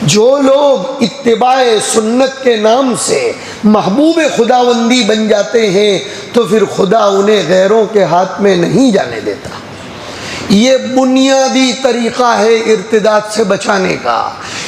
जो लोग इत्तिबाए सुन्नत के नाम से महबूब खुदावंदी बन जाते हैं तो फिर खुदा उन्हें गैरों के हाथ में नहीं जाने देता। ये बुनियादी तरीक़ा है इर्तिदाद से बचाने का।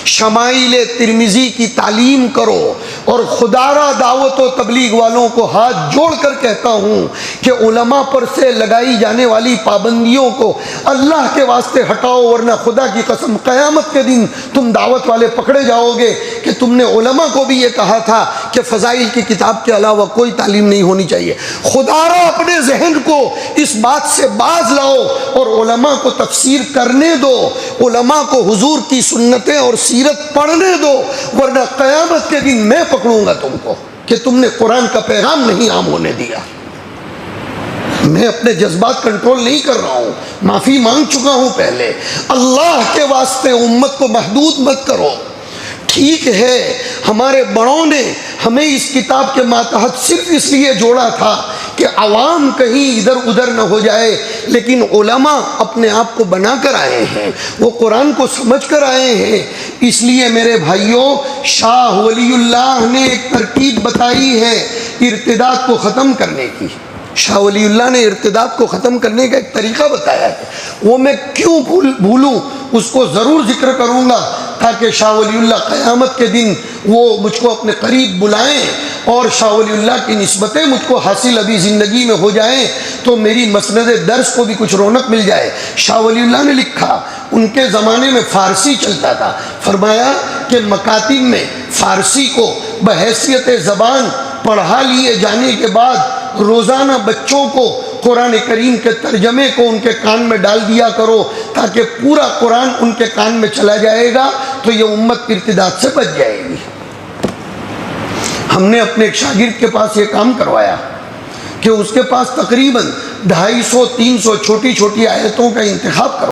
शमाइल तिर्मिज़ी की तालीम करो और खुदारा दावत व तबलीग वालों को हाथ जोड़ कर कहता हूँ कि उलमा पर से लगाई जाने वाली पाबंदियों को अल्लाह के वास्ते हटाओ, वरना खुदा की कसम क़यामत के दिन तुम दावत वाले पकड़े जाओगे कि तुमने उलमा को भी ये कहा था कि फ़ज़ाइल की किताब के अलावा कोई तालीम नहीं होनी चाहिए। खुदारा अपने जहन को इस बात से बाज लाओ और उलमा को तफसीर करने दो, उलमा को हुजूर की सुन्नतें और सीरत पढ़ने दो, वरना क़यामत के दिन मैं पकड़ूंगा तुमको कि तुमने कुरान का पैगाम नहीं आम होने दिया। मैं अपने जज्बात कंट्रोल नहीं कर रहा हूँ, माफ़ी मांग चुका हूँ पहले। अल्लाह के वास्ते उम्मत को महदूद मत करो। ठीक है, हमारे बड़ों ने हमें इस किताब के मातहत सिर्फ इसलिए जोड़ा था कि अवाम कहीं इधर उधर न हो जाए, लेकिन उलमा अपने आप को बना कर आए हैं, वो कुरान को समझ कर आए हैं। इसलिए मेरे भाइयों, शाह वलीउल्लाह ने एक तरकीब बताई है इर्तिदाद को ख़त्म करने की। शाह वलीउल्लाह ने इर्तिदाद को ख़त्म करने का एक तरीक़ा बताया है। वो मैं क्यों भूलूँ, उसको ज़रूर जिक्र करूँगा ताकि शाह वलीउल्लाह क़यामत के दिन वो मुझको अपने करीब बुलाएं और शाह वलीउल्लाह की निस्बतें मुझको हासिल अभी ज़िंदगी में हो जाएं तो मेरी मसनद दर्स को भी कुछ रौनक मिल जाए। शाह वलीउल्लाह ने लिखा, उनके ज़माने में फ़ारसी चलता था। फरमाया कि मकातिब में फ़ारसी को बहैसियत ज़बान पढ़ा लिए जाने के बाद रोज़ाना बच्चों को कुरान करीम के तर्जमे को उनके कान में डाल दिया करो, ताकि पूरा कुरान उनके कान में चला जाएगा तो ये उम्मत इर्तिदाद से बच जाएगी। हमने अपने एक शागिर्द के पास ये काम करवाया कि उसके पास तकरीबन 250-300 छोटी छोटी आयतों का इंतखाब करवाया।